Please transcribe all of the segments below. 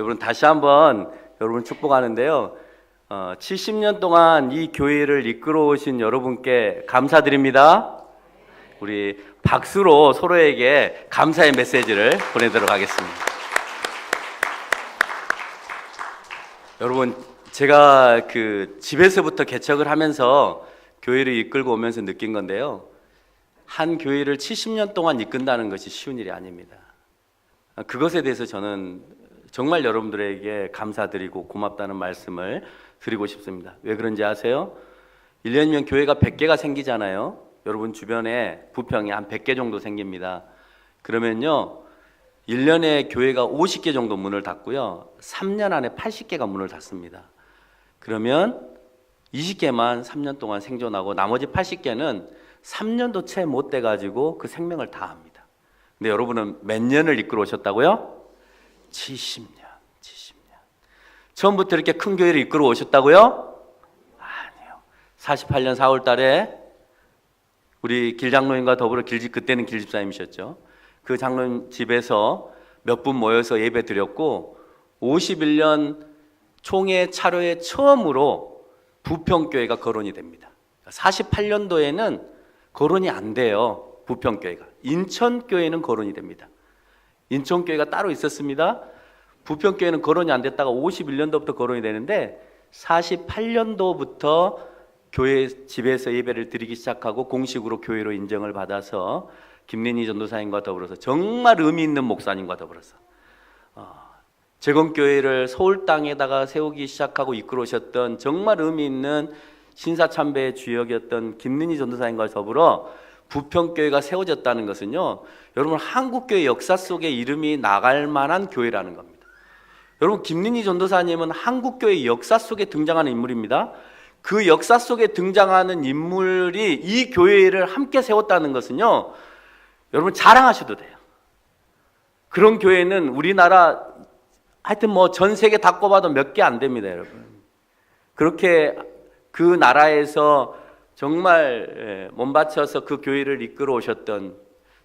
여러분 다시 한번 여러분 축복하는데요. 70년 동안 이 교회를 이끌어 오신 여러분께 감사드립니다. 우리 박수로 서로에게 감사의 메시지를 보내도록 하겠습니다. 여러분, 제가 집에서부터 개척을 하면서 교회를 이끌고 오면서 느낀 건데요. 한 교회를 70년 동안 이끈다는 것이 쉬운 일이 아닙니다. 그것에 대해서 저는 정말 여러분들에게 감사드리고 고맙다는 말씀을 드리고 싶습니다. 왜 그런지 아세요? 1년이면 교회가 100개가 생기잖아요. 여러분 주변에 부평이 한 100개 정도 생깁니다. 그러면요 1년에 교회가 50개 정도 문을 닫고요 3년 안에 80개가 문을 닫습니다. 그러면 20개만 3년 동안 생존하고 나머지 80개는 3년도 채 못 돼가지고 그 생명을 다합니다. 근데 여러분은 몇 년을 이끌어 오셨다고요? 70년. 처음부터 이렇게 큰 교회를 이끌어 오셨다고요? 아니요. 48년 4월 달에 우리 길장로님과 더불어 그때는 길집사님이셨죠. 그 장로님 집에서 몇 분 모여서 예배 드렸고 51년 총회 차로에 처음으로 부평교회가 거론이 됩니다. 48년도에는 거론이 안 돼요. 부평교회가. 인천교회는 거론이 됩니다. 인천교회가 따로 있었습니다. 부평교회는 거론이 안 됐다가 51년도부터 거론이 되는데 48년도부터 교회 집에서 예배를 드리기 시작하고 공식으로 교회로 인정을 받아서 김린희 전도사님과 더불어서 정말 의미 있는 목사님과 더불어서 재건교회를 서울 땅에다가 세우기 시작하고 이끌어 오셨던 정말 의미 있는 신사참배의 주역이었던 김린희 전도사님과 더불어 부평교회가 세워졌다는 것은요, 여러분 한국교회 역사 속에 이름이 나갈 만한 교회라는 겁니다. 여러분 김린희 전도사님은 한국교회 역사 속에 등장하는 인물입니다. 그 역사 속에 등장하는 인물이 이 교회를 함께 세웠다는 것은요, 여러분 자랑하셔도 돼요. 그런 교회는 우리나라 하여튼 전 세계 다 꼽아도 몇 개 안 됩니다, 여러분. 그렇게 그 나라에서 정말 몸 바쳐서 그 교회를 이끌어 오셨던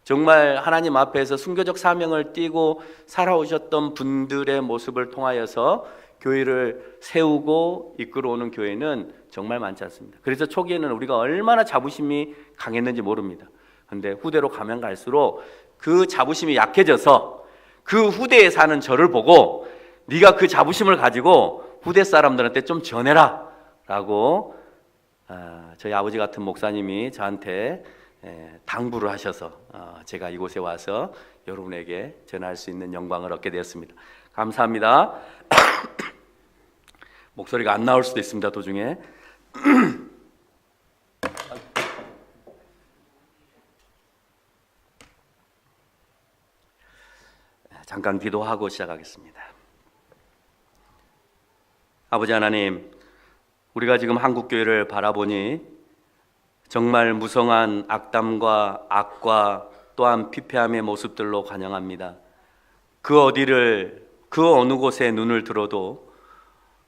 정말 하나님 앞에서 순교적 사명을 띠고 살아오셨던 분들의 모습을 통하여서 교회를 세우고 이끌어오는 교회는 정말 많지 않습니다. 그래서 초기에는 우리가 얼마나 자부심이 강했는지 모릅니다. 그런데 후대로 가면 갈수록 그 자부심이 약해져서 그 후대에 사는 저를 보고 네가 그 자부심을 가지고 후대 사람들한테 좀 전해라 라고 저희 아버지 같은 목사님이 저한테 당부를 하셔서 제가 이곳에 와서 여러분에게 전할 수 있는 영광을 얻게 되었습니다. 감사합니다. 목소리가 안 나올 수도 있습니다, 도중에. 잠깐 기도하고 시작하겠습니다. 아버지 하나님, 우리가 지금 한국교회를 바라보니 정말 무성한 악담과 악과 또한 피폐함의 모습들로 관영합니다. 그 어느 곳에 눈을 들어도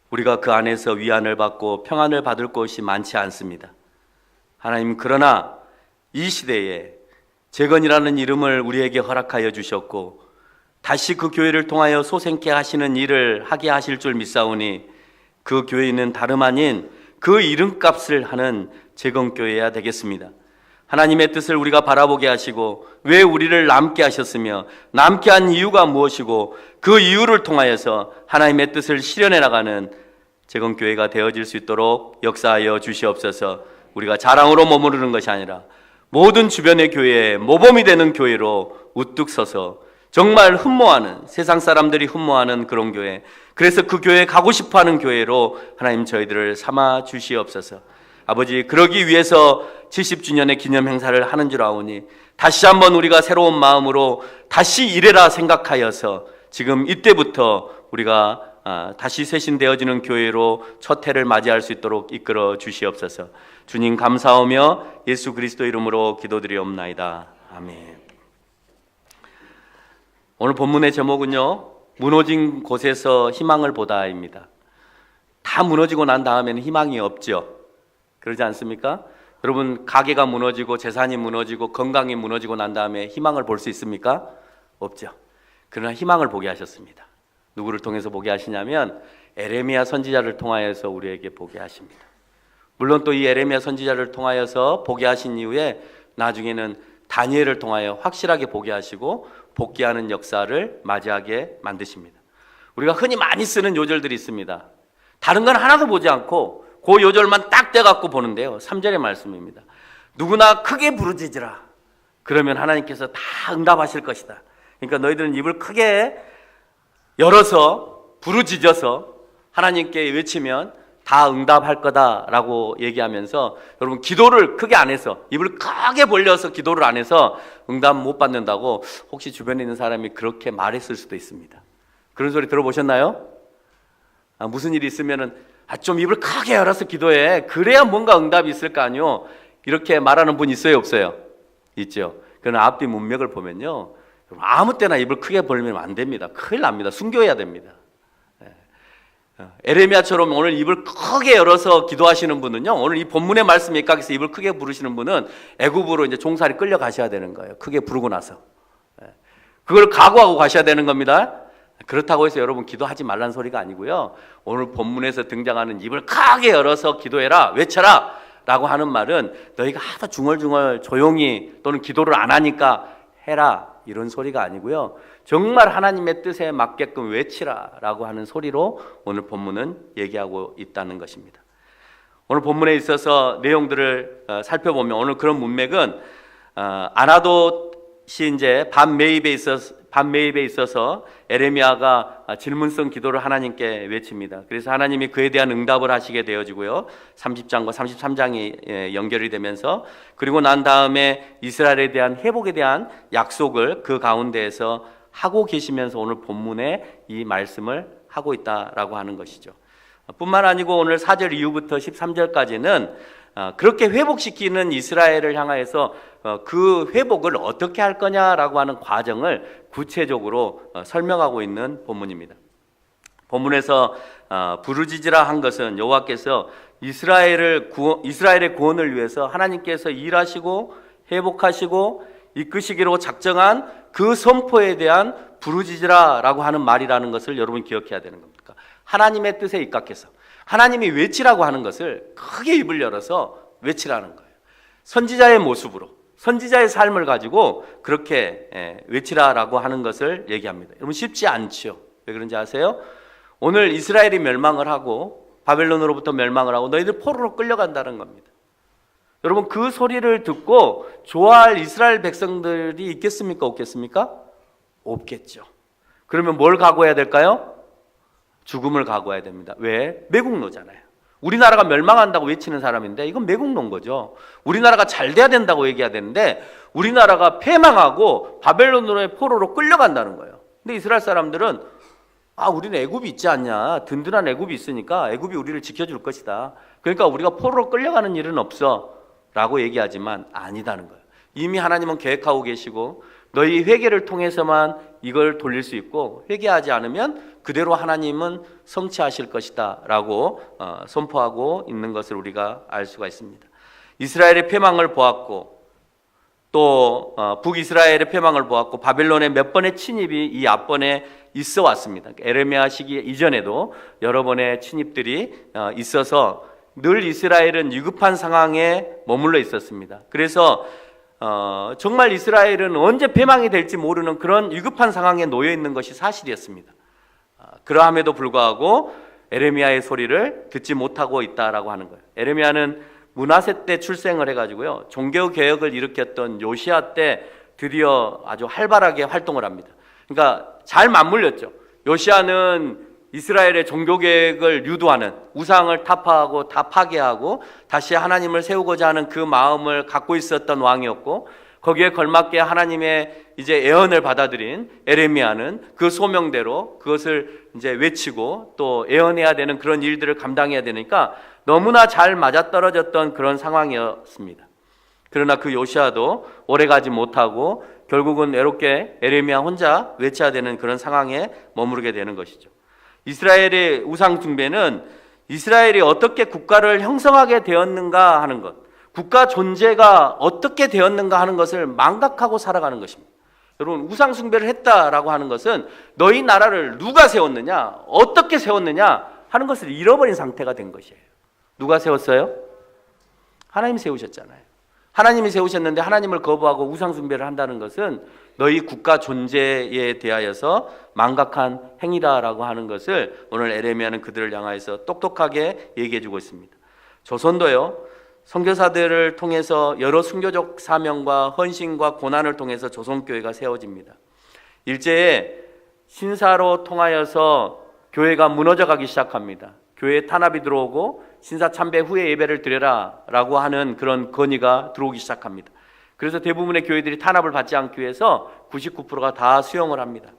우리가 그 안에서 위안을 받고 평안을 받을 곳이 많지 않습니다. 하나님, 그러나 이 시대에 재건이라는 이름을 우리에게 허락하여 주셨고 다시 그 교회를 통하여 소생케 하시는 일을 하게 하실 줄 믿사오니 그 교회는 다름 아닌 그 이름값을 하는 재건교회야 되겠습니다. 하나님의 뜻을 우리가 바라보게 하시고 왜 우리를 남게 하셨으며 남게 한 이유가 무엇이고 그 이유를 통하여서 하나님의 뜻을 실현해 나가는 재건교회가 되어질 수 있도록 역사하여 주시옵소서. 우리가 자랑으로 머무르는 것이 아니라 모든 주변의 교회에 모범이 되는 교회로 우뚝 서서 정말 흠모하는, 세상 사람들이 흠모하는 그런 교회, 그래서 그 교회에 가고 싶어하는 교회로 하나님 저희들을 삼아 주시옵소서. 아버지, 그러기 위해서 70주년의 기념 행사를 하는 줄 아오니 다시 한번 우리가 새로운 마음으로 다시 이래라 생각하여서 지금 이때부터 우리가 다시 쇄신되어지는 교회로 첫 해를 맞이할 수 있도록 이끌어 주시옵소서. 주님 감사하며 예수 그리스도 이름으로 기도드리옵나이다. 아멘. 오늘 본문의 제목은요, 무너진 곳에서 희망을 보다입니다. 다 무너지고 난 다음에는 희망이 없죠. 그러지 않습니까? 여러분, 가게가 무너지고 재산이 무너지고 건강이 무너지고 난 다음에 희망을 볼 수 있습니까? 없죠. 그러나 희망을 보게 하셨습니다. 누구를 통해서 보게 하시냐면 에레미야 선지자를 통하여서 우리에게 보게 하십니다. 물론 또 이 에레미야 선지자를 통하여서 보게 하신 이후에 나중에는 다니엘을 통하여 확실하게 보게 하시고 복귀하는 역사를 맞이하게 만드십니다. 우리가 흔히 많이 쓰는 요절들이 있습니다. 다른 건 하나도 보지 않고 그 요절만 딱 떼갖고 보는데요. 3절의 말씀입니다. 누구나 크게 부르짖으라. 그러면 하나님께서 다 응답하실 것이다. 그러니까 너희들은 입을 크게 열어서 부르짖어서 하나님께 외치면 다 응답할 거다라고 얘기하면서 여러분 기도를 크게 안 해서 입을 크게 벌려서 기도를 안 해서 응답 못 받는다고 혹시 주변에 있는 사람이 그렇게 말했을 수도 있습니다. 그런 소리 들어보셨나요? 무슨 일이 있으면은 좀 입을 크게 열어서 기도해. 그래야 뭔가 응답이 있을 거 아니요. 이렇게 말하는 분 있어요, 없어요? 있죠. 그러나 앞뒤 문맥을 보면요, 아무 때나 입을 크게 벌리면 안 됩니다. 큰일 납니다. 순교해야 됩니다. 에레미야처럼 오늘 입을 크게 열어서 기도하시는 분은요, 오늘 이 본문의 말씀에 입각해서 입을 크게 부르시는 분은 애굽으로 이제 종살이 끌려가셔야 되는 거예요. 크게 부르고 나서 그걸 각오하고 가셔야 되는 겁니다. 그렇다고 해서 여러분 기도하지 말라는 소리가 아니고요, 오늘 본문에서 등장하는 입을 크게 열어서 기도해라, 외쳐라 라고 하는 말은 너희가 하도 중얼중얼 조용히 또는 기도를 안 하니까 해라 이런 소리가 아니고요, 정말 하나님의 뜻에 맞게끔 외치라 라고 하는 소리로 오늘 본문은 얘기하고 있다는 것입니다. 오늘 본문에 있어서 내용들을 살펴보면 오늘 그런 문맥은 아나도 시인제 반매입에 있어서 에레미야가 질문성 기도를 하나님께 외칩니다. 그래서 하나님이 그에 대한 응답을 하시게 되어지고요, 30장과 33장이 연결이 되면서, 그리고 난 다음에 이스라엘에 대한 회복에 대한 약속을 그 가운데에서 하고 계시면서 오늘 본문에 이 말씀을 하고 있다라고 하는 것이죠. 뿐만 아니고 오늘 4절 이후부터 13절까지는 그렇게 회복시키는 이스라엘을 향하여서 그 회복을 어떻게 할 거냐라고 하는 과정을 구체적으로 설명하고 있는 본문입니다. 본문에서 부르짖으라 한 것은 여호와께서 이스라엘의 구원을 위해서 하나님께서 일하시고 회복하시고 이끄시기로 작정한 그 선포에 대한 부르짖으라라고 하는 말이라는 것을 여러분 기억해야 되는 겁니다. 하나님의 뜻에 입각해서 하나님이 외치라고 하는 것을 크게 입을 열어서 외치라는 거예요. 선지자의 모습으로, 선지자의 삶을 가지고 그렇게 외치라라고 하는 것을 얘기합니다. 여러분 쉽지 않죠. 왜 그런지 아세요? 오늘 이스라엘이 멸망을 하고 바벨론으로부터 멸망을 하고 너희들 포로로 끌려간다는 겁니다. 여러분 그 소리를 듣고 좋아할 이스라엘 백성들이 있겠습니까? 없겠습니까? 없겠죠. 그러면 뭘 각오해야 될까요? 죽음을 각오해야 됩니다. 왜? 매국노잖아요. 우리나라가 멸망한다고 외치는 사람인데 이건 매국노인 거죠. 우리나라가 잘 돼야 된다고 얘기해야 되는데 우리나라가 패망하고 바벨론으로의 포로로 끌려간다는 거예요. 근데 이스라엘 사람들은 우리는 애굽이 있지 않냐, 든든한 애굽이 있으니까 애굽이 우리를 지켜줄 것이다, 그러니까 우리가 포로로 끌려가는 일은 없어 라고 얘기하지만 아니다는 거예요. 이미 하나님은 계획하고 계시고 너희 회개를 통해서만 이걸 돌릴 수 있고 회개하지 않으면 그대로 하나님은 성취하실 것이다 라고 선포하고 있는 것을 우리가 알 수가 있습니다. 이스라엘의 패망을 보았고 또 북이스라엘의 패망을 보았고 바벨론의 몇 번의 침입이 이 앞번에 있어 왔습니다. 에레미야 시기 이전에도 여러 번의 침입들이 있어서 늘 이스라엘은 위급한 상황에 머물러 있었습니다. 그래서 정말 이스라엘은 언제 패망이 될지 모르는 그런 위급한 상황에 놓여 있는 것이 사실이었습니다. 그러함에도 불구하고 에레미야의 소리를 듣지 못하고 있다라고 하는 거예요. 에레미야는 므낫세 때 출생을 해가지고요, 종교 개혁을 일으켰던 요시야 때 드디어 아주 활발하게 활동을 합니다. 그러니까 잘 맞물렸죠. 요시야는 이스라엘의 종교 개혁을 유도하는, 우상을 타파하고 다 파괴하고 다시 하나님을 세우고자 하는 그 마음을 갖고 있었던 왕이었고, 거기에 걸맞게 하나님의 이제 예언을 받아들인 에레미야는 그 소명대로 그것을 이제 외치고 또 예언해야 되는 그런 일들을 감당해야 되니까 너무나 잘 맞아떨어졌던 그런 상황이었습니다. 그러나 그 요시야도 오래가지 못하고 결국은 외롭게 에레미야 혼자 외쳐야 되는 그런 상황에 머무르게 되는 것이죠. 이스라엘의 우상 숭배는 이스라엘이 어떻게 국가를 형성하게 되었는가 하는 것, 국가 존재가 어떻게 되었는가 하는 것을 망각하고 살아가는 것입니다. 여러분, 우상 숭배를 했다라고 하는 것은 너희 나라를 누가 세웠느냐, 어떻게 세웠느냐 하는 것을 잃어버린 상태가 된 것이에요. 누가 세웠어요? 하나님이 세우셨잖아요. 하나님이 세우셨는데 하나님을 거부하고 우상 숭배를 한다는 것은 너희 국가 존재에 대하여서 망각한 행위다라고 하는 것을 오늘 에레미야는 그들을 향하여서 똑똑하게 얘기해 주고 있습니다. 조선도요, 선교사들을 통해서 여러 순교적 사명과 헌신과 고난을 통해서 조선교회가 세워집니다. 일제에 신사로 통하여서 교회가 무너져 가기 시작합니다. 교회에 탄압이 들어오고 신사 참배 후에 예배를 드려라 라고 하는 그런 건의가 들어오기 시작합니다. 그래서 대부분의 교회들이 탄압을 받지 않기 위해서 99%가 다 수용을 합니다.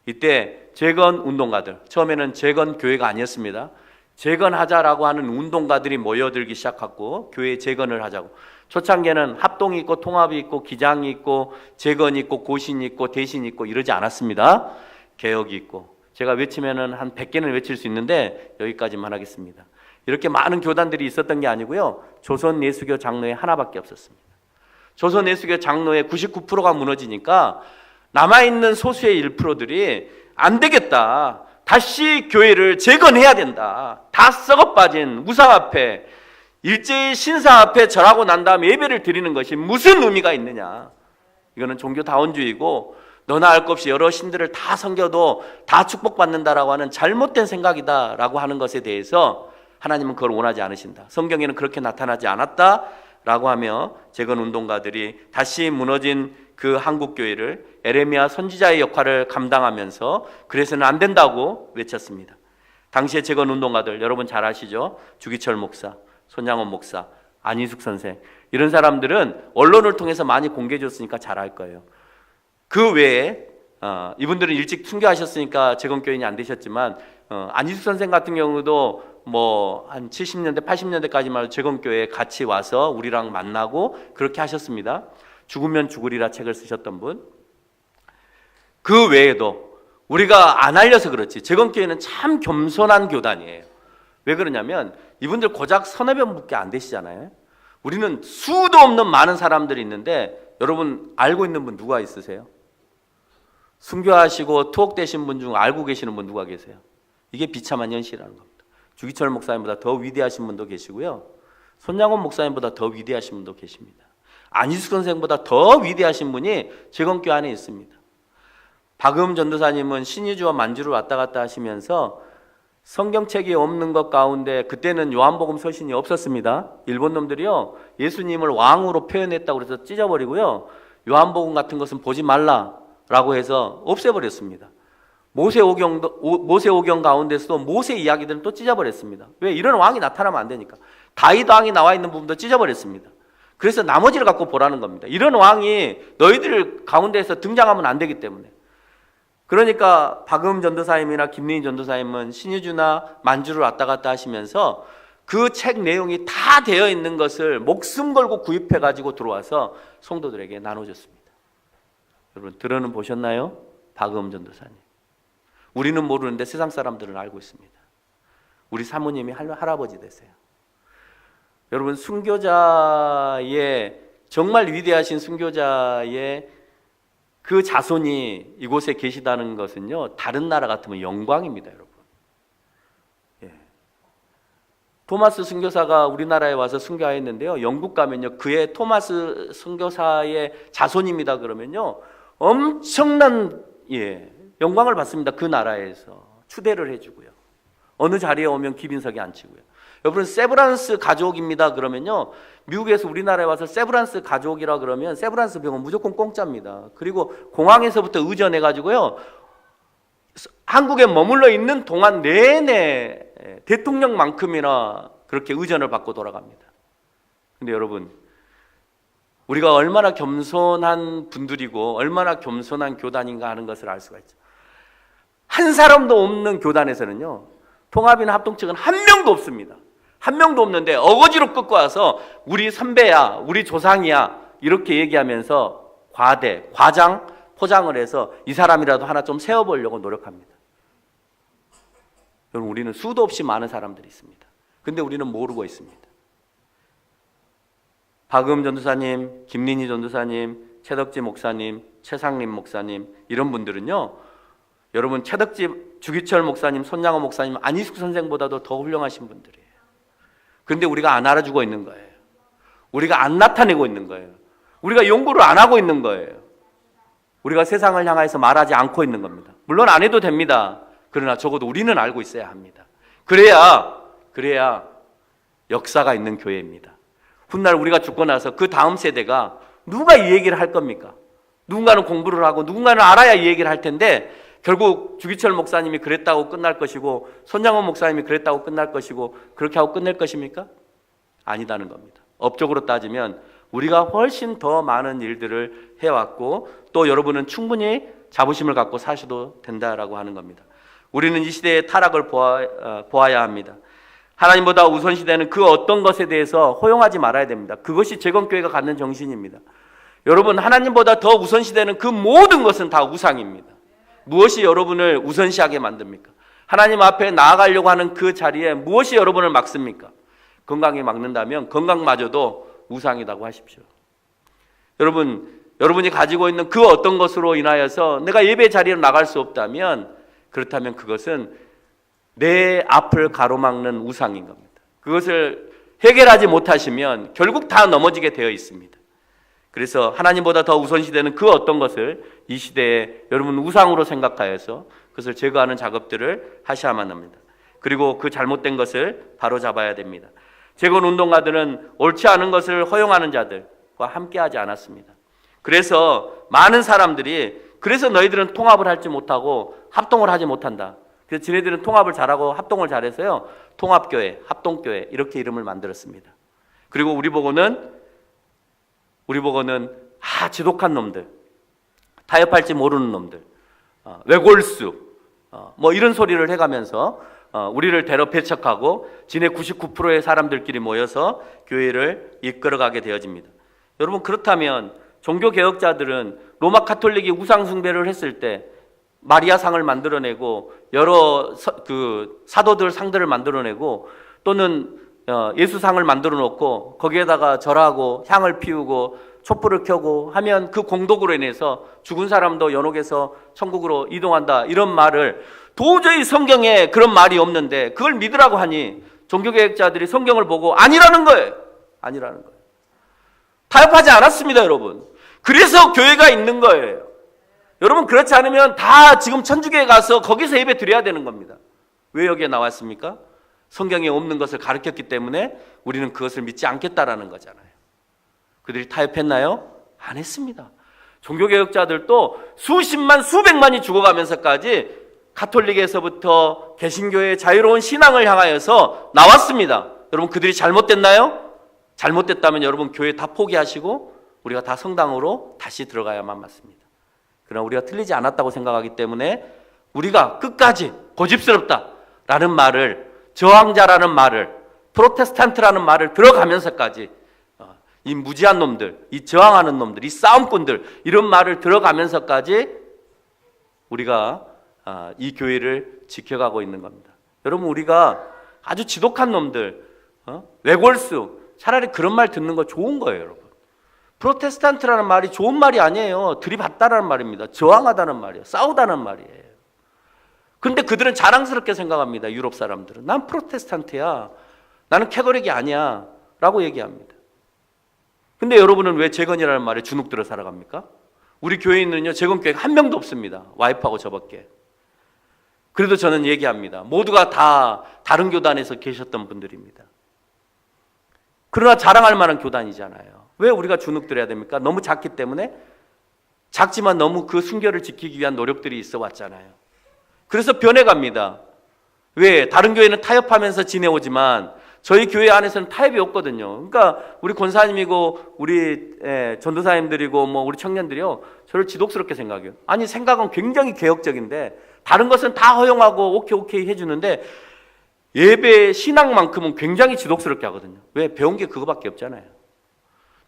이때 재건 운동가들, 처음에는 재건 교회가 아니었습니다. 재건하자라고 하는 운동가들이 모여들기 시작하고 교회 재건을 하자고. 초창기에는 합동이 있고 통합이 있고 기장이 있고 재건이 있고 고신이 있고 대신이 있고 이러지 않았습니다. 개혁이 있고. 제가 외치면은 한 100개는 외칠 수 있는데 여기까지만 하겠습니다. 이렇게 많은 교단들이 있었던 게 아니고요, 조선 예수교 장로회 하나밖에 없었습니다. 조선 예수교 장로회 99%가 무너지니까 남아있는 소수의 1%들이 안 되겠다, 다시 교회를 재건해야 된다, 다 썩어빠진 우상 앞에 일제히 신사 앞에 절하고 난 다음에 예배를 드리는 것이 무슨 의미가 있느냐, 이거는 종교다원주의고 너나 할 것 없이 여러 신들을 다 섬겨도 다 축복받는다라고 하는 잘못된 생각이다라고 하는 것에 대해서 하나님은 그걸 원하지 않으신다, 성경에는 그렇게 나타나지 않았다라고 하며 재건운동가들이 다시 무너진 그 한국교회를 에레미야 선지자의 역할을 감당하면서 그래서는 안 된다고 외쳤습니다. 당시의 재건운동가들 여러분 잘 아시죠? 주기철 목사, 손양원 목사, 안희숙 선생, 이런 사람들은 언론을 통해서 많이 공개해 줬으니까 잘 알 거예요. 그 외에 이분들은 일찍 순교하셨으니까 재건교인이 안 되셨지만 안희숙 선생 같은 경우도 뭐 한 70년대 80년대까지만 재건교회에 같이 와서 우리랑 만나고 그렇게 하셨습니다. 죽으면 죽으리라 책을 쓰셨던 분. 그 외에도 우리가 안 알려서 그렇지 재건교회는 참 겸손한 교단이에요. 왜 그러냐면 이분들 고작 서너 명밖에 안 되시잖아요. 우리는 수도 없는 많은 사람들이 있는데 여러분 알고 있는 분 누가 있으세요? 순교하시고 투옥되신 분 중 알고 계시는 분 누가 계세요? 이게 비참한 현실이라는 겁니다. 주기철 목사님보다 더 위대하신 분도 계시고요, 손양원 목사님보다 더 위대하신 분도 계십니다. 안희숙 선생보다 더 위대하신 분이 재건교회 안에 있습니다. 박음 전도사님은 신의주와 만주를 왔다 갔다 하시면서 성경책이 없는 것 가운데 그때는 요한복음 서신이 없었습니다. 일본 놈들이요 예수님을 왕으로 표현했다고 그래서 찢어버리고요, 요한복음 같은 것은 보지 말라라고 해서 없애버렸습니다. 모세오경 가운데서도 모세 이야기들은 또 찢어버렸습니다. 왜? 이런 왕이 나타나면 안 되니까. 다윗 왕이 나와 있는 부분도 찢어버렸습니다. 그래서 나머지를 갖고 보라는 겁니다. 이런 왕이 너희들 가운데에서 등장하면 안 되기 때문에. 그러니까 박음 전도사님이나 김민희 전도사님은 신유주나 만주를 왔다 갔다 하시면서 그 책 내용이 다 되어 있는 것을 목숨 걸고 구입해 가지고 들어와서 성도들에게 나눠줬습니다. 여러분 들어는 보셨나요? 박음 전도사님. 우리는 모르는데 세상 사람들은 알고 있습니다. 우리 사모님이 할아버지 되세요. 여러분 순교자의 정말 위대하신 순교자의 그 자손이 이곳에 계시다는 것은요 다른 나라 같으면 영광입니다, 여러분. 예. 토마스 순교사가 우리나라에 와서 순교하였는데요, 영국 가면요 그의 토마스 순교사의 자손입니다 그러면요 엄청난 영광을 받습니다. 그 나라에서 추대를 해주고요, 어느 자리에 오면 기빈석에 앉히고요. 여러분 세브란스 가족입니다 그러면요 미국에서 우리나라에 와서 세브란스 가족이라 그러면 세브란스 병원 무조건 공짜입니다. 그리고 공항에서부터 의전해가지고요 한국에 머물러 있는 동안 내내 대통령만큼이나 그렇게 의전을 받고 돌아갑니다. 근데 여러분 우리가 얼마나 겸손한 분들이고 얼마나 겸손한 교단인가 하는 것을 알 수가 있죠. 한 사람도 없는 교단에서는요 통합이나 합동 측은 한 명도 없습니다. 한 명도 없는데 어거지로 끌고 와서 우리 선배야, 우리 조상이야 이렇게 얘기하면서 과장, 포장을 해서 이 사람이라도 하나 좀 세워보려고 노력합니다. 여러분 우리는 수도 없이 많은 사람들이 있습니다. 근데 우리는 모르고 있습니다. 박음 전도사님, 김린희 전도사님, 최덕지 목사님, 최상림 목사님 이런 분들은요, 여러분 최덕지 주기철 목사님, 손양호 목사님, 안희숙 선생보다도 더 훌륭하신 분들이에요. 그런데 우리가 안 알아주고 있는 거예요. 우리가 안 나타내고 있는 거예요. 우리가 연구를 안 하고 있는 거예요. 우리가 세상을 향해서 말하지 않고 있는 겁니다. 물론 안 해도 됩니다. 그러나 적어도 우리는 알고 있어야 합니다. 그래야 역사가 있는 교회입니다. 훗날 우리가 죽고 나서 그 다음 세대가 누가 이 얘기를 할 겁니까? 누군가는 공부를 하고 누군가는 알아야 이 얘기를 할 텐데, 결국 주기철 목사님이 그랬다고 끝날 것이고 손양호 목사님이 그랬다고 끝날 것이고 그렇게 하고 끝낼 것입니까? 아니다는 겁니다. 업적으로 따지면 우리가 훨씬 더 많은 일들을 해왔고, 또 여러분은 충분히 자부심을 갖고 사셔도 된다라고 하는 겁니다. 우리는 이 시대의 타락을 보아야 합니다. 하나님보다 우선시되는 그 어떤 것에 대해서 허용하지 말아야 됩니다. 그것이 재건교회가 갖는 정신입니다. 여러분, 하나님보다 더 우선시되는 그 모든 것은 다 우상입니다. 무엇이 여러분을 우선시하게 만듭니까? 하나님 앞에 나아가려고 하는 그 자리에 무엇이 여러분을 막습니까? 건강이 막는다면 건강마저도 우상이라고 하십시오. 여러분이 가지고 있는 그 어떤 것으로 인하여서 내가 예배 자리로 나갈 수 없다면, 그렇다면 그것은 내 앞을 가로막는 우상인 겁니다. 그것을 해결하지 못하시면 결국 다 넘어지게 되어 있습니다. 그래서 하나님보다 더 우선시되는 그 어떤 것을 이 시대에 여러분 우상으로 생각하여서 그것을 제거하는 작업들을 하셔야만 합니다. 그리고 그 잘못된 것을 바로잡아야 됩니다. 재건운동가들은 옳지 않은 것을 허용하는 자들과 함께하지 않았습니다. 그래서 많은 사람들이 그래서 너희들은 통합을 하지 못하고 합동을 하지 못한다. 그래서 지네들은 통합을 잘하고 합동을 잘해서요, 통합교회, 합동교회 이렇게 이름을 만들었습니다. 그리고 우리 보고는 지독한 놈들, 타협할지 모르는 놈들, 외골수 뭐 이런 소리를 해가면서 우리를 대러 배척하고 지네 99%의 사람들끼리 모여서 교회를 이끌어가게 되어집니다. 여러분, 그렇다면 종교개혁자들은 로마 카톨릭이 우상숭배를 했을 때 마리아상을 만들어내고 여러 사도들 상들을 만들어내고 또는 예수상을 만들어 놓고 거기에다가 절하고 향을 피우고 촛불을 켜고 하면 그 공덕으로 인해서 죽은 사람도 연옥에서 천국으로 이동한다, 이런 말을 도저히 성경에 그런 말이 없는데 그걸 믿으라고 하니 종교개혁자들이 성경을 보고 아니라는 거예요. 타협하지 않았습니다, 여러분. 그래서 교회가 있는 거예요. 여러분, 그렇지 않으면 다 지금 천주교에 가서 거기서 예배 드려야 되는 겁니다. 왜 여기에 나왔습니까? 성경에 없는 것을 가르쳤기 때문에 우리는 그것을 믿지 않겠다라는 거잖아요. 그들이 타협했나요? 안 했습니다. 종교개혁자들도 수십만 수백만이 죽어가면서까지 가톨릭에서부터 개신교의 자유로운 신앙을 향하여서 나왔습니다. 여러분, 그들이 잘못됐나요? 잘못됐다면 여러분 교회 다 포기하시고 우리가 다 성당으로 다시 들어가야만 맞습니다. 그러나 우리가 틀리지 않았다고 생각하기 때문에 우리가 끝까지 고집스럽다라는 말을, 저항자라는 말을, 프로테스탄트라는 말을 들어가면서까지 이 무지한 놈들, 이 저항하는 놈들, 이 싸움꾼들, 이런 말을 들어가면서까지 우리가 이 교회를 지켜가고 있는 겁니다. 여러분, 우리가 아주 지독한 놈들, 외골수, 차라리 그런 말 듣는 거 좋은 거예요, 여러분. 프로테스탄트라는 말이 좋은 말이 아니에요. 들이받다라는 말입니다. 저항하다는 말이에요. 싸우다는 말이에요. 그런데 그들은 자랑스럽게 생각합니다. 유럽 사람들은. 난 프로테스탄트야. 나는 캐톨릭이 아니야. 라고 얘기합니다. 근데 여러분은 왜 재건이라는 말에 주눅 들어 살아갑니까? 우리 교회에는요, 재건교회가 한 명도 없습니다. 와이프하고 저밖에. 그래도 저는 얘기합니다. 모두가 다 다른 교단에서 계셨던 분들입니다. 그러나 자랑할 만한 교단이잖아요. 왜 우리가 주눅 들어야 됩니까? 너무 작기 때문에. 작지만 너무 그 순결을 지키기 위한 노력들이 있어 왔잖아요. 그래서 변해갑니다. 왜? 다른 교회는 타협하면서 지내오지만 저희 교회 안에서는 타협이 없거든요. 그러니까 우리 권사님이고 우리 전도사님들이고 뭐 우리 청년들이요, 저를 지독스럽게 생각해요. 아니, 생각은 굉장히 개혁적인데 다른 것은 다 허용하고 오케이 해주는데 예배 신앙만큼은 굉장히 지독스럽게 하거든요. 왜? 배운 게 그거밖에 없잖아요.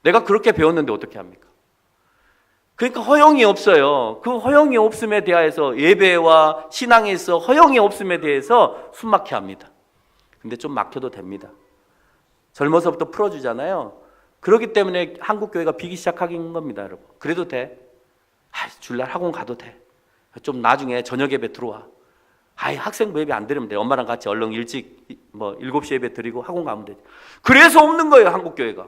내가 그렇게 배웠는데 어떻게 합니까? 그러니까 허용이 없어요. 그 허용이 없음에 대하여서 예배와 신앙에 있어 허용이 없음에 대해서 숨막혀 합니다. 근데 좀 막혀도 됩니다. 젊어서부터 풀어주잖아요. 그렇기 때문에 한국교회가 비기 시작하긴 겁니다, 여러분. 그래도 돼. 주일날 학원 가도 돼. 좀 나중에 저녁 예배 들어와. 학생부 예배 안 드리면 돼. 엄마랑 같이 얼른 일찍 7시 예배 드리고 학원 가면 돼. 그래서 없는 거예요, 한국교회가.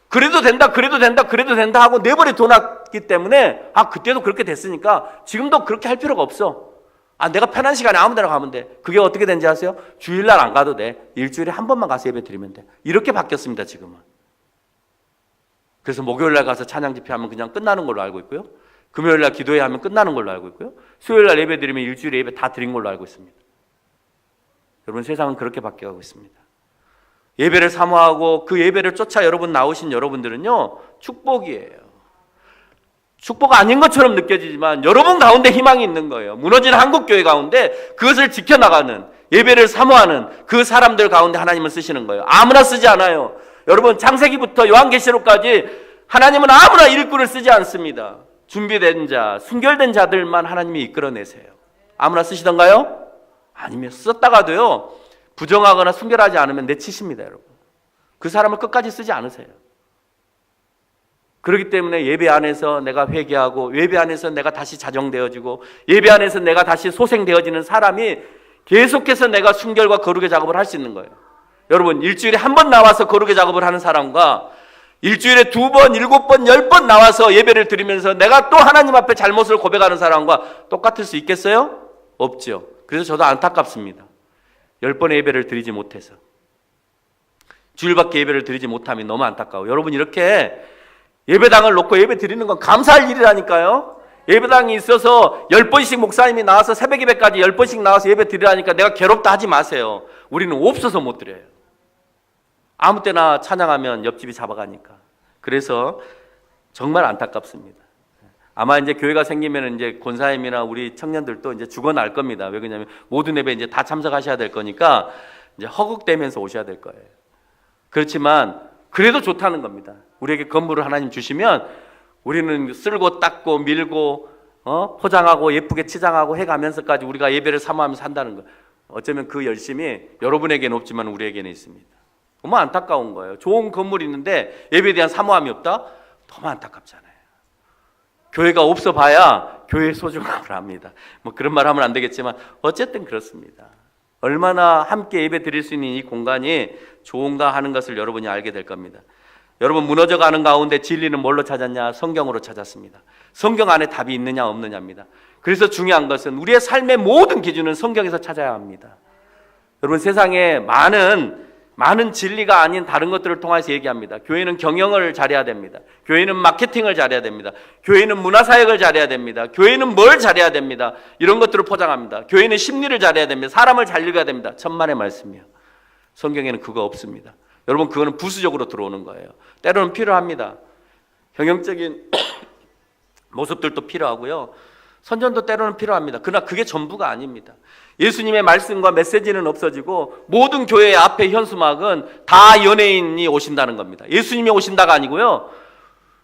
그래도 된다, 그래도 된다, 그래도 된다 하고 내버려 둬놨기 때문에 그때도 그렇게 됐으니까 지금도 그렇게 할 필요가 없어. 내가 편한 시간에 아무 데나 가면 돼. 그게 어떻게 된지 아세요? 주일날 안 가도 돼. 일주일에 한 번만 가서 예배 드리면 돼. 이렇게 바뀌었습니다, 지금은. 그래서 목요일날 가서 찬양 집회하면 그냥 끝나는 걸로 알고 있고요. 금요일날 기도회 하면 끝나는 걸로 알고 있고요. 수요일날 예배 드리면 일주일에 예배 다 드린 걸로 알고 있습니다. 여러분, 세상은 그렇게 바뀌어가고 있습니다. 예배를 사모하고 그 예배를 쫓아 여러분 나오신 여러분들은요, 축복이에요. 축복 아닌 것처럼 느껴지지만 여러분 가운데 희망이 있는 거예요. 무너진 한국교회 가운데 그것을 지켜나가는, 예배를 사모하는 그 사람들 가운데 하나님은 쓰시는 거예요. 아무나 쓰지 않아요. 여러분, 창세기부터 요한계시록까지 하나님은 아무나 일꾼을 쓰지 않습니다. 준비된 자, 순결된 자들만 하나님이 이끌어내세요. 아무나 쓰시던가요? 아니면 썼다가도요, 부정하거나 순결하지 않으면 내치십니다, 여러분. 그 사람을 끝까지 쓰지 않으세요. 그렇기 때문에 예배 안에서 내가 회개하고, 예배 안에서 내가 다시 자정되어지고, 예배 안에서 내가 다시 소생되어지는 사람이 계속해서 내가 순결과 거룩의 작업을 할 수 있는 거예요. 여러분, 일주일에 한 번 나와서 거룩의 작업을 하는 사람과 일주일에 2번, 7번, 10번 나와서 예배를 드리면서 내가 또 하나님 앞에 잘못을 고백하는 사람과 똑같을 수 있겠어요? 없죠. 그래서 저도 안타깝습니다. 10번의 예배를 드리지 못해서, 주일밖에 예배를 드리지 못함이 너무 안타까워요. 여러분, 이렇게 예배당을 놓고 예배 드리는 건 감사할 일이라니까요. 예배당이 있어서 10번씩 목사님이 나와서 새벽 예배까지 10번씩 나와서 예배 드리라니까 내가 괴롭다 하지 마세요. 우리는 없어서 못 드려요. 아무 때나 찬양하면 옆집이 잡아가니까. 그래서 정말 안타깝습니다. 아마 이제 교회가 생기면 이제 권사님이나 우리 청년들도 이제 죽어날 겁니다. 왜 그러냐면 모든 예배 이제 다 참석하셔야 될 거니까 이제 허걱대면서 오셔야 될 거예요. 그렇지만 그래도 좋다는 겁니다. 우리에게 건물을 하나님 주시면 우리는 쓸고 닦고 밀고 포장하고 예쁘게 치장하고 해가면서까지 우리가 예배를 사모하면서 산다는 거예요. 어쩌면 그 열심이 여러분에게는 없지만 우리에게는 있습니다. 너무 안타까운 거예요. 좋은 건물이 있는데 예배에 대한 사모함이 없다? 너무 안타깝잖아요. 교회가 없어 봐야 교회의 소중함을 압니다. 그런 말 하면 안 되겠지만 어쨌든 그렇습니다. 얼마나 함께 예배 드릴 수 있는 이 공간이 좋은가 하는 것을 여러분이 알게 될 겁니다. 여러분, 무너져가는 가운데 진리는 뭘로 찾았냐? 성경으로 찾았습니다. 성경 안에 답이 있느냐 없느냐입니다. 그래서 중요한 것은 우리의 삶의 모든 기준은 성경에서 찾아야 합니다. 여러분, 세상에 많은 진리가 아닌 다른 것들을 통해서 얘기합니다. 교회는 경영을 잘해야 됩니다. 교회는 마케팅을 잘해야 됩니다. 교회는 문화사역을 잘해야 됩니다. 교회는 뭘 잘해야 됩니다. 이런 것들을 포장합니다. 교회는 심리를 잘해야 됩니다. 사람을 잘 읽어야 됩니다. 천만의 말씀이요. 성경에는 그거 없습니다. 여러분, 그거는 부수적으로 들어오는 거예요. 때로는 필요합니다. 경영적인 모습들도 필요하고요. 선전도 때로는 필요합니다. 그러나 그게 전부가 아닙니다. 예수님의 말씀과 메시지는 없어지고 모든 교회의 앞에 현수막은 다 연예인이 오신다는 겁니다. 예수님이 오신다가 아니고요.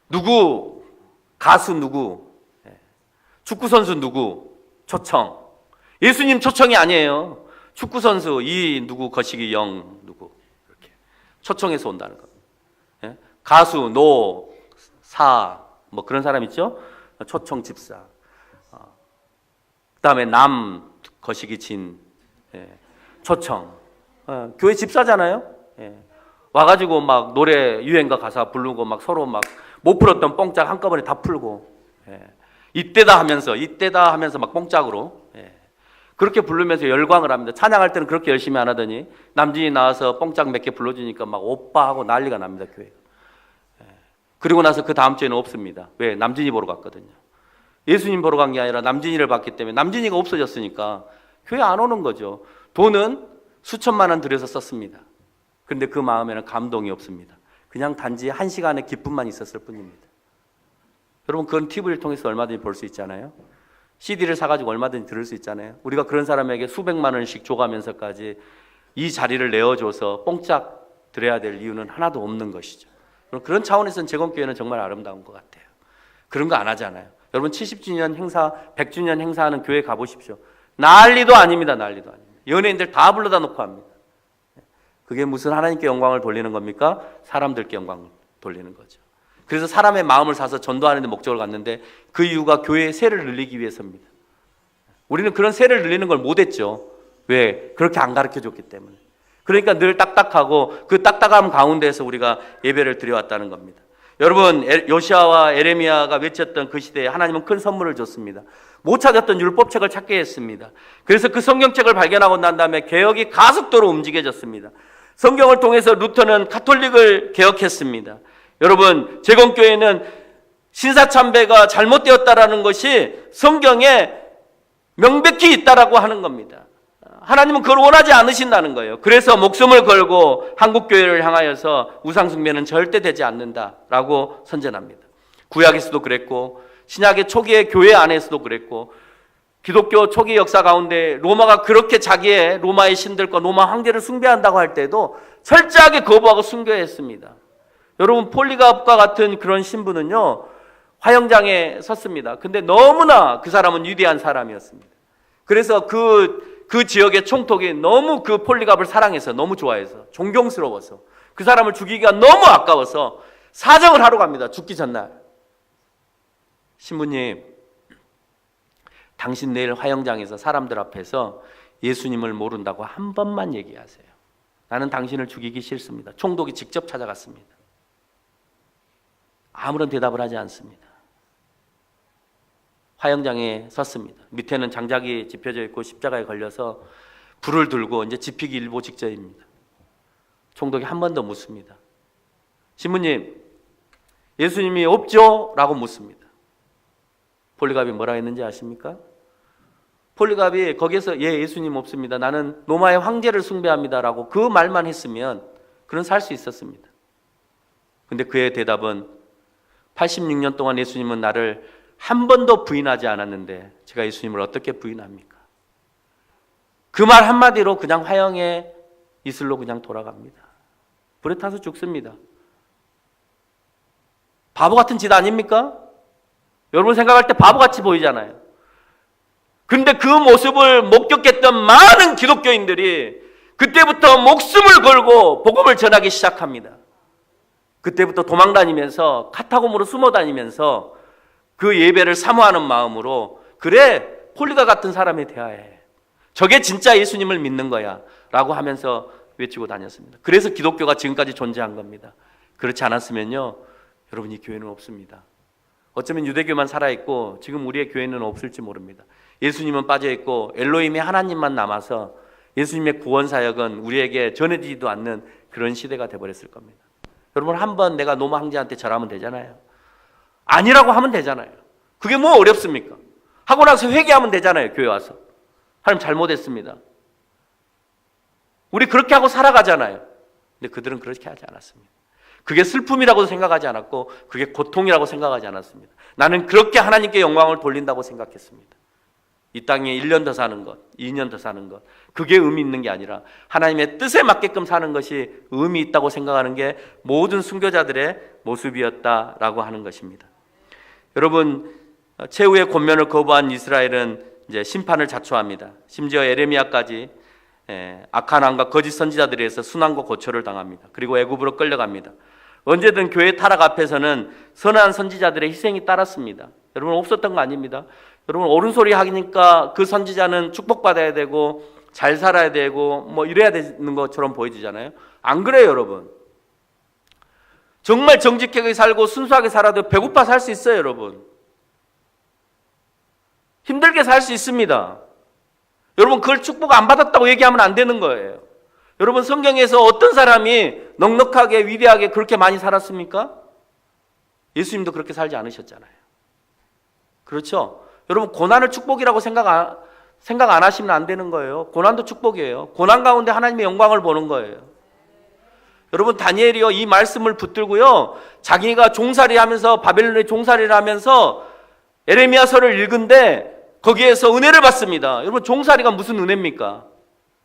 누구, 가수 누구, 축구선수 누구, 초청. 예수님 초청이 아니에요. 축구선수 이 누구, 거시기 영 누구, 이렇게 초청해서 온다는 겁니다. 가수 노, 사, 그런 사람 있죠? 초청 집사. 그 다음에 남, 거시기 진, 초청. 교회 집사잖아요. 와가지고 막 노래 유행가 가사 부르고 막 서로 막 못 풀었던 뽕짝 한꺼번에 다 풀고, 이때다 하면서 막 뽕짝으로, 그렇게 부르면서 열광을 합니다. 찬양할 때는 그렇게 열심히 안 하더니 남진이 나와서 뽕짝 몇 개 불러주니까 막 오빠 하고 난리가 납니다, 교회가. 그리고 나서 그 다음 주에는 없습니다. 왜? 남진이 보러 갔거든요. 예수님 보러 간 게 아니라 남진이를 봤기 때문에, 남진이가 없어졌으니까 교회 안 오는 거죠. 돈은 수천만 원 들여서 썼습니다. 그런데 그 마음에는 감동이 없습니다. 그냥 단지 1시간의 기쁨만 있었을 뿐입니다. 여러분, 그건 TV를 통해서 얼마든지 볼 수 있잖아요. CD를 사가지고 얼마든지 들을 수 있잖아요. 우리가 그런 사람에게 수백만 원씩 줘가면서까지 이 자리를 내어줘서 뽕짝 드려야 될 이유는 하나도 없는 것이죠. 그런 차원에서는 재건교회는 정말 아름다운 것 같아요. 그런 거 안 하잖아요. 여러분, 70주년 행사, 100주년 행사하는 교회 가보십시오. 난리도 아닙니다. 난리도 아닙니다. 연예인들 다 불러다 놓고 합니다. 그게 무슨 하나님께 영광을 돌리는 겁니까? 사람들께 영광을 돌리는 거죠. 그래서 사람의 마음을 사서 전도하는 데 목적을 갖는데 그 이유가 교회의 세를 늘리기 위해서입니다. 우리는 그런 세를 늘리는 걸 못했죠. 왜? 그렇게 안 가르쳐줬기 때문에. 그러니까 늘 딱딱하고 그 딱딱함 가운데에서 우리가 예배를 드려왔다는 겁니다. 여러분, 요시아와 에레미야가 외쳤던 그 시대에 하나님은 큰 선물을 줬습니다. 못 찾았던 율법책을 찾게 했습니다. 그래서 그 성경책을 발견하고 난 다음에 개혁이 가속도로 움직여졌습니다. 성경을 통해서 루터는 가톨릭을 개혁했습니다. 여러분, 제공교회는 신사참배가 잘못되었다라는 것이 성경에 명백히 있다라고 하는 겁니다. 하나님은 그걸 원하지 않으신다는 거예요. 그래서 목숨을 걸고 한국교회를 향하여서 우상숭배는 절대 되지 않는다라고 선전합니다. 구약에서도 그랬고 신약의 초기의 교회 안에서도 그랬고 기독교 초기 역사 가운데 로마가 그렇게 자기의 로마의 신들과 로마 황제를 숭배한다고 할 때도 철저하게 거부하고 순교했습니다. 여러분, 폴리갑과 같은 그런 신부는요 화영장에 섰습니다. 근데 너무나 그 사람은 위대한 사람이었습니다. 그래서 그 지역의 총독이 너무 그 폴리갑을 사랑해서 너무 좋아해서 존경스러워서 그 사람을 죽이기가 너무 아까워서 사정을 하러 갑니다. 죽기 전날. 신부님, 당신 내일 화영장에서 사람들 앞에서 예수님을 모른다고 한 번만 얘기하세요. 나는 당신을 죽이기 싫습니다. 총독이 직접 찾아갔습니다. 아무런 대답을 하지 않습니다. 화영장에 섰습니다. 밑에는 장작이 집혀져 있고 십자가에 걸려서 불을 들고 이제 집히기 일보 직전입니다. 총독이 한 번 더 묻습니다. 신부님, 예수님이 없죠? 라고 묻습니다. 폴리갑이 뭐라 했는지 아십니까? 폴리갑이 거기에서 예수님 없습니다. 나는 로마의 황제를 숭배합니다. 라고 그 말만 했으면 그는 살 수 있었습니다. 근데 그의 대답은 86년 동안 예수님은 나를 한 번도 부인하지 않았는데 제가 예수님을 어떻게 부인합니까? 그 말 한마디로 그냥 화영의 이슬로 그냥 돌아갑니다. 불에 타서 죽습니다. 바보 같은 짓 아닙니까? 여러분 생각할 때 바보같이 보이잖아요. 근데 그 모습을 목격했던 많은 기독교인들이 그때부터 목숨을 걸고 복음을 전하기 시작합니다. 그때부터 도망다니면서 카타콤으로 숨어다니면서 그 예배를 사모하는 마음으로 그래, 폴리갑 같은 사람에 대하여 저게 진짜 예수님을 믿는 거야 라고 하면서 외치고 다녔습니다. 그래서 기독교가 지금까지 존재한 겁니다. 그렇지 않았으면요 여러분, 이 교회는 없습니다. 어쩌면 유대교만 살아있고 지금 우리의 교회는 없을지 모릅니다. 예수님은 빠져있고 엘로힘의 하나님만 남아서 예수님의 구원사역은 우리에게 전해지지도 않는 그런 시대가 되어버렸을 겁니다. 여러분, 한번 내가 로마 황제한테 절하면 되잖아요. 아니라고 하면 되잖아요. 그게 뭐 어렵습니까? 하고 나서 회개하면 되잖아요. 교회 와서 하나님 잘못했습니다. 우리 그렇게 하고 살아가잖아요. 근데 그들은 그렇게 하지 않았습니다. 그게 슬픔이라고 생각하지 않았고 그게 고통이라고 생각하지 않았습니다. 나는 그렇게 하나님께 영광을 돌린다고 생각했습니다. 이 땅에 1년 더 사는 것, 2년 더 사는 것, 그게 의미 있는 게 아니라 하나님의 뜻에 맞게끔 사는 것이 의미 있다고 생각하는 게 모든 순교자들의 모습이었다라고 하는 것입니다. 여러분, 최후의 권면을 거부한 이스라엘은 이제 심판을 자초합니다. 심지어 에레미야까지 악한 왕과 거짓 선지자들에 의해서 순환과 고초를 당합니다. 그리고 애굽으로 끌려갑니다. 언제든 교회 타락 앞에서는 선한 선지자들의 희생이 따랐습니다. 여러분, 없었던 거 아닙니다. 여러분, 옳은 소리 하니까 그 선지자는 축복받아야 되고 잘 살아야 되고 뭐 이래야 되는 것처럼 보여지잖아요. 안 그래요, 여러분. 정말 정직하게 살고 순수하게 살아도 배고파 살 수 있어요, 여러분. 힘들게 살 수 있습니다. 여러분, 그걸 축복 안 받았다고 얘기하면 안 되는 거예요. 여러분, 성경에서 어떤 사람이 넉넉하게 위대하게 그렇게 많이 살았습니까? 예수님도 그렇게 살지 않으셨잖아요. 그렇죠? 여러분, 고난을 축복이라고 생각 안 하시면 안 되는 거예요. 고난도 축복이에요. 고난 가운데 하나님의 영광을 보는 거예요. 여러분, 다니엘이요, 이 말씀을 붙들고요, 자기가 종살이 하면서 바벨론에 종살이를 하면서 에레미야서를 읽은데 거기에서 은혜를 받습니다. 여러분, 종살이가 무슨 은혜입니까?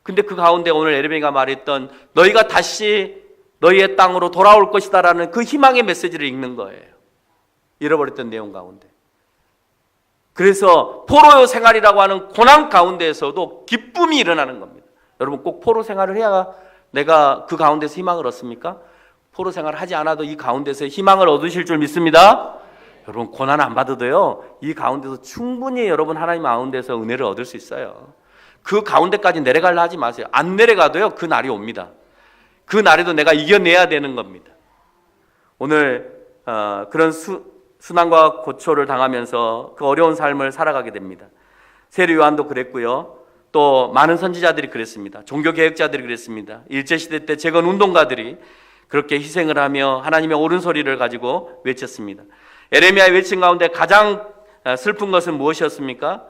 근데 그 가운데 오늘 에레미야가 말했던 너희가 다시 너희의 땅으로 돌아올 것이다라는 그 희망의 메시지를 읽는 거예요. 잃어버렸던 내용 가운데. 그래서 포로 생활이라고 하는 고난 가운데에서도 기쁨이 일어나는 겁니다. 여러분, 꼭 포로 생활을 해야 내가 그 가운데서 희망을 얻습니까? 포로 생활을 하지 않아도 이 가운데서 희망을 얻으실 줄 믿습니다. 여러분, 고난 안 받아도요, 이 가운데서 충분히 여러분 하나님 가운데서 은혜를 얻을 수 있어요. 그 가운데까지 내려가려 하지 마세요. 안 내려가도요, 그 날이 옵니다. 그 날에도 내가 이겨내야 되는 겁니다. 오늘 그런 순환과 고초를 당하면서 그 어려운 삶을 살아가게 됩니다. 세례 요한도 그랬고요, 또 많은 선지자들이 그랬습니다. 종교개혁자들이 그랬습니다. 일제시대 때 재건 운동가들이 그렇게 희생을 하며 하나님의 옳은 소리를 가지고 외쳤습니다. 에레미야의 외침 가운데 가장 슬픈 것은 무엇이었습니까?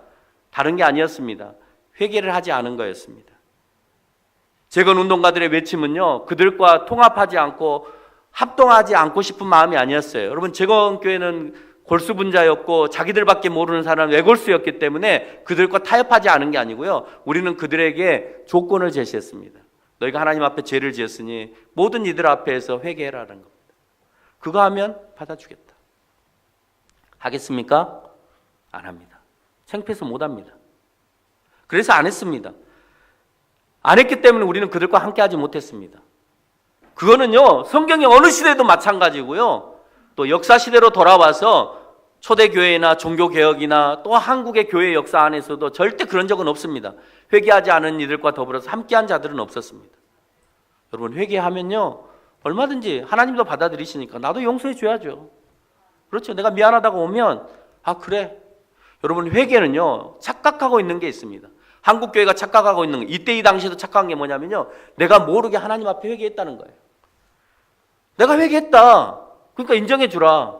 다른 게 아니었습니다. 회개를 하지 않은 거였습니다. 재건 운동가들의 외침은요, 그들과 통합하지 않고 합동하지 않고 싶은 마음이 아니었어요. 여러분, 재건교회는 골수분자였고 자기들밖에 모르는 사람 외골수였기 때문에 그들과 타협하지 않은 게 아니고요, 우리는 그들에게 조건을 제시했습니다. 너희가 하나님 앞에 죄를 지었으니 모든 이들 앞에서 회개해라는 겁니다. 그거 하면 받아주겠다. 하겠습니까? 안 합니다. 창피해서 못 합니다. 그래서 안 했습니다. 안 했기 때문에 우리는 그들과 함께 하지 못했습니다. 그거는요, 성경의 어느 시대도 마찬가지고요, 또 역사 시대로 돌아와서 초대교회나 종교개혁이나 또 한국의 교회 역사 안에서도 절대 그런 적은 없습니다. 회개하지 않은 이들과 더불어서 함께한 자들은 없었습니다. 여러분, 회개하면요, 얼마든지 하나님도 받아들이시니까 나도 용서해 줘야죠. 그렇죠. 내가 미안하다고 오면, 그래. 여러분, 회개는요, 착각하고 있는 게 있습니다. 한국교회가 착각하고 있는 거, 이때 이 당시에도 착각한 게 뭐냐면요, 내가 모르게 하나님 앞에 회개했다는 거예요. 내가 회개했다, 그러니까 인정해 주라.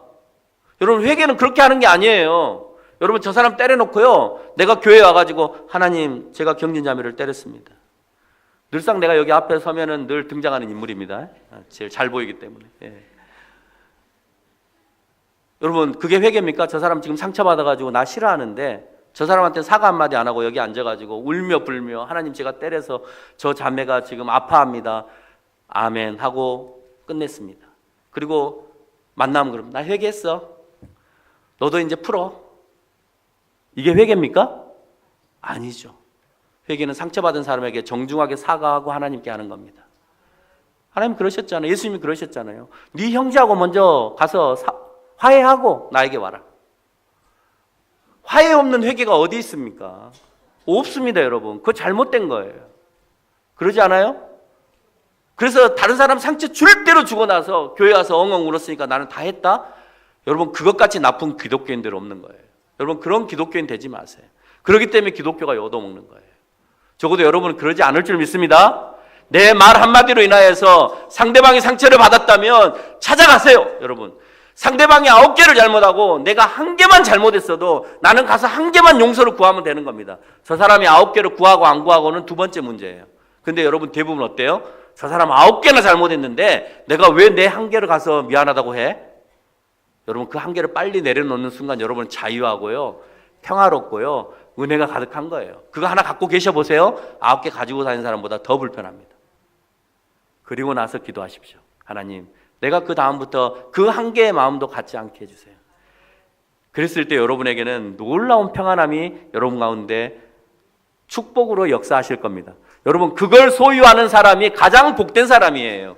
여러분, 회개는 그렇게 하는 게 아니에요. 여러분, 저 사람 때려놓고요, 내가 교회에 와가지고 하나님, 제가 경진자매를 때렸습니다. 늘상 내가 여기 앞에 서면은 늘 등장하는 인물입니다. 제일 잘 보이기 때문에. 여러분, 그게 회개입니까? 저 사람 지금 상처받아가지고 나 싫어하는데 저 사람한테 사과 한마디 안 하고 여기 앉아가지고 울며 불며 하나님, 제가 때려서 저 자매가 지금 아파합니다, 아멘 하고 끝냈습니다. 그리고 만나면 그럼 나 회개했어, 너도 이제 풀어. 이게 회개입니까? 아니죠. 회개는 상처받은 사람에게 정중하게 사과하고 하나님께 하는 겁니다. 하나님 그러셨잖아요. 예수님이 그러셨잖아요. 네 형제하고 먼저 가서 화해하고 나에게 와라. 화해 없는 회개가 어디 있습니까? 없습니다, 여러분. 그거 잘못된 거예요. 그러지 않아요? 그래서 다른 사람 상처 줄 대로 주고 나서 교회 와서 엉엉 울었으니까 나는 다 했다? 여러분, 그것같이 나쁜 기독교인들 없는 거예요. 여러분, 그런 기독교인 되지 마세요. 그렇기 때문에 기독교가 얻어먹는 거예요. 적어도 여러분은 그러지 않을 줄 믿습니다. 내 말 한마디로 인하여서 상대방이 상처를 받았다면 찾아가세요. 여러분, 상대방이 9개를 잘못하고 내가 1개만 잘못했어도 나는 가서 1개만 용서를 구하면 되는 겁니다. 저 사람이 9개를 구하고 안 구하고는 두 번째 문제예요. 근데 여러분, 대부분 어때요? 저 사람 9개나 잘못했는데 내가 왜 내 1개를 가서 미안하다고 해? 여러분, 그 1개를 빨리 내려놓는 순간 여러분은 자유하고요, 평화롭고요, 은혜가 가득한 거예요. 그거 하나 갖고 계셔 보세요. 9개 가지고 다니는 사람보다 더 불편합니다. 그리고 나서 기도하십시오. 하나님, 내가 그 다음부터 그 1개의 마음도 갖지 않게 해주세요. 그랬을 때 여러분에게는 놀라운 평안함이 여러분 가운데 축복으로 역사하실 겁니다. 여러분, 그걸 소유하는 사람이 가장 복된 사람이에요.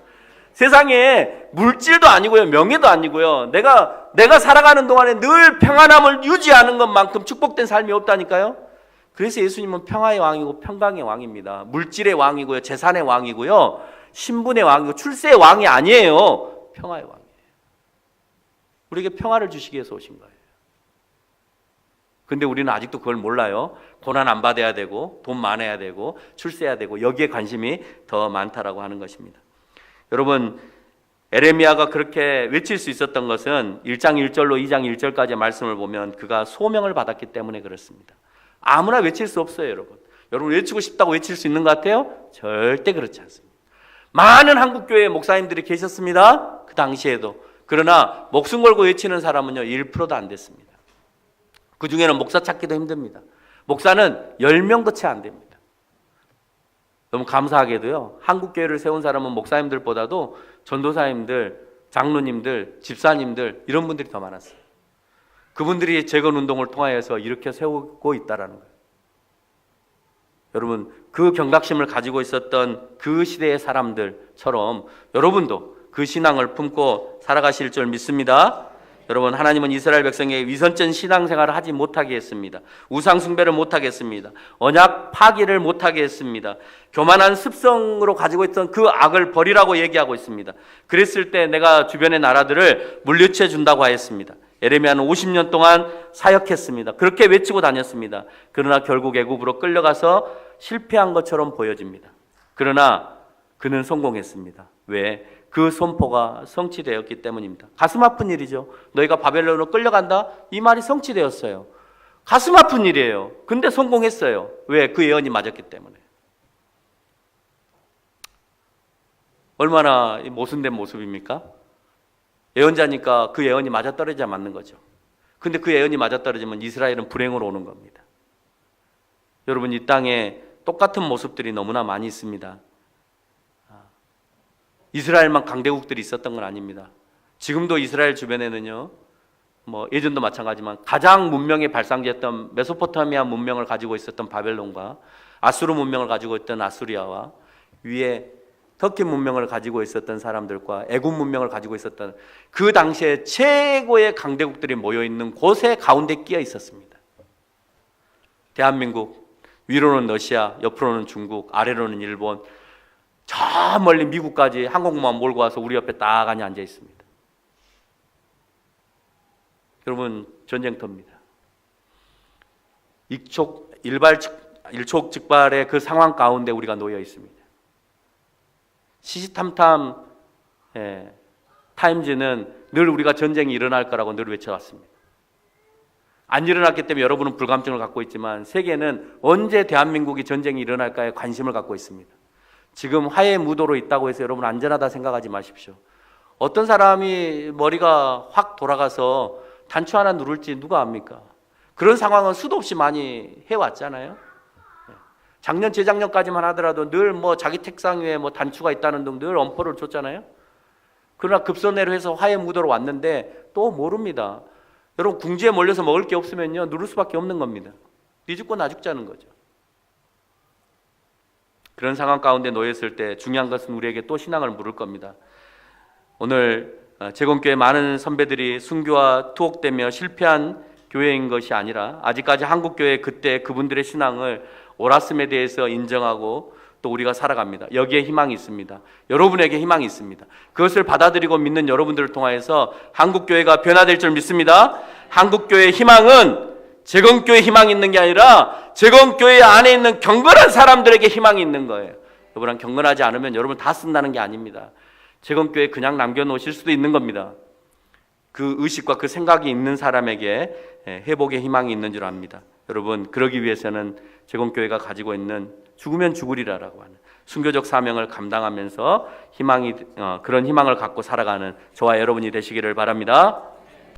세상에 물질도 아니고요, 명예도 아니고요, 내가 살아가는 동안에 늘 평안함을 유지하는 것만큼 축복된 삶이 없다니까요. 그래서 예수님은 평화의 왕이고 평강의 왕입니다. 물질의 왕이고요, 재산의 왕이고요, 신분의 왕이고 출세의 왕이 아니에요. 평화의 왕이에요. 우리에게 평화를 주시기 위해서 오신 거예요. 근데 우리는 아직도 그걸 몰라요. 고난 안 받아야 되고 돈 많아야 되고 출세해야 되고 여기에 관심이 더 많다라고 하는 것입니다. 여러분, 에레미야가 그렇게 외칠 수 있었던 것은 1장 1절로 2장 1절까지의 말씀을 보면 그가 소명을 받았기 때문에 그렇습니다. 아무나 외칠 수 없어요, 여러분. 여러분, 외치고 싶다고 외칠 수 있는 것 같아요? 절대 그렇지 않습니다. 많은 한국교회 목사님들이 계셨습니다, 그 당시에도. 그러나 목숨 걸고 외치는 사람은요, 1%도 안 됐습니다. 그 중에는 목사 찾기도 힘듭니다. 목사는 10명도 채 안 됩니다. 너무 감사하게도요, 한국교회를 세운 사람은 목사님들보다도 전도사님들, 장로님들, 집사님들, 이런 분들이 더 많았어요. 그분들이 재건운동을 통하여서 이렇게 세우고 있다는 거예요. 여러분, 그 경각심을 가지고 있었던 그 시대의 사람들처럼 여러분도 그 신앙을 품고 살아가실 줄 믿습니다. 여러분, 하나님은 이스라엘 백성에게 위선전 신앙생활을 하지 못하게 했습니다. 우상 숭배를 못하게 했습니다. 언약 파기를 못하게 했습니다. 교만한 습성으로 가지고 있던 그 악을 버리라고 얘기하고 있습니다. 그랬을 때 내가 주변의 나라들을 물리쳐 준다고 하였습니다. 예레미야는 50년 동안 사역했습니다. 그렇게 외치고 다녔습니다. 그러나 결국 애굽으로 끌려가서 실패한 것처럼 보여집니다. 그러나 그는 성공했습니다. 왜? 그 선포가 성취되었기 때문입니다. 가슴 아픈 일이죠. 너희가 바벨론으로 끌려간다? 이 말이 성취되었어요. 가슴 아픈 일이에요. 근데 성공했어요. 왜? 그 예언이 맞았기 때문에. 얼마나 모순된 모습입니까? 예언자니까 그 예언이 맞아떨어져야 맞는 거죠. 근데 그 예언이 맞아떨어지면 이스라엘은 불행으로 오는 겁니다. 여러분, 이 땅에 똑같은 모습들이 너무나 많이 있습니다. 이스라엘만 강대국들이 있었던 건 아닙니다. 지금도 이스라엘 주변에는요, 예전도 마찬가지지만 가장 문명의 발상지였던 메소포타미아 문명을 가지고 있었던 바벨론과 아수르 문명을 가지고 있던 아수리아와 위에 터키 문명을 가지고 있었던 사람들과 애굽 문명을 가지고 있었던 그 당시에 최고의 강대국들이 모여있는 곳에 가운데 끼어 있었습니다. 대한민국, 위로는 러시아, 옆으로는 중국, 아래로는 일본, 저 멀리 미국까지 항공모함 몰고 와서 우리 옆에 딱 앉아 있습니다. 여러분, 전쟁터입니다. 일촉즉발의 그 상황 가운데 우리가 놓여 있습니다. 시시탐탐 타임즈는 늘 우리가 전쟁이 일어날 거라고 늘 외쳐왔습니다. 안 일어났기 때문에 여러분은 불감증을 갖고 있지만 세계는 언제 대한민국이 전쟁이 일어날까에 관심을 갖고 있습니다. 지금 화해 무도로 있다고 해서 여러분 안전하다 생각하지 마십시오. 어떤 사람이 머리가 확 돌아가서 단추 하나 누를지 누가 압니까? 그런 상황은 수도 없이 많이 해왔잖아요. 작년 재작년까지만 하더라도 늘 자기 책상 위에 단추가 있다는 등 늘 엄포를 줬잖아요. 그러나 급선회로 해서 화해 무도로 왔는데 또 모릅니다. 여러분, 궁지에 몰려서 먹을 게 없으면요 누를 수밖에 없는 겁니다. 네 죽고 나 죽자는 거죠. 그런 상황 가운데 놓였을 때 중요한 것은 우리에게 또 신앙을 물을 겁니다. 오늘 재건교회 많은 선배들이 순교와 투옥되며 실패한 교회인 것이 아니라 아직까지 한국교회 그때 그분들의 신앙을 옳았음에 대해서 인정하고 또 우리가 살아갑니다. 여기에 희망이 있습니다. 여러분에게 희망이 있습니다. 그것을 받아들이고 믿는 여러분들을 통하여서 한국교회가 변화될 줄 믿습니다. 한국교회의 희망은 재건교회에 희망이 있는 게 아니라 재건교회 안에 있는 경건한 사람들에게 희망이 있는 거예요. 여러분, 경건하지 않으면 여러분 다 쓴다는 게 아닙니다. 재건교회에 그냥 남겨놓으실 수도 있는 겁니다. 그 의식과 그 생각이 있는 사람에게 회복의 희망이 있는 줄 압니다. 여러분, 그러기 위해서는 재건교회가 가지고 있는 죽으면 죽으리라라고 하는 순교적 사명을 감당하면서 그런 희망을 갖고 살아가는 저와 여러분이 되시기를 바랍니다.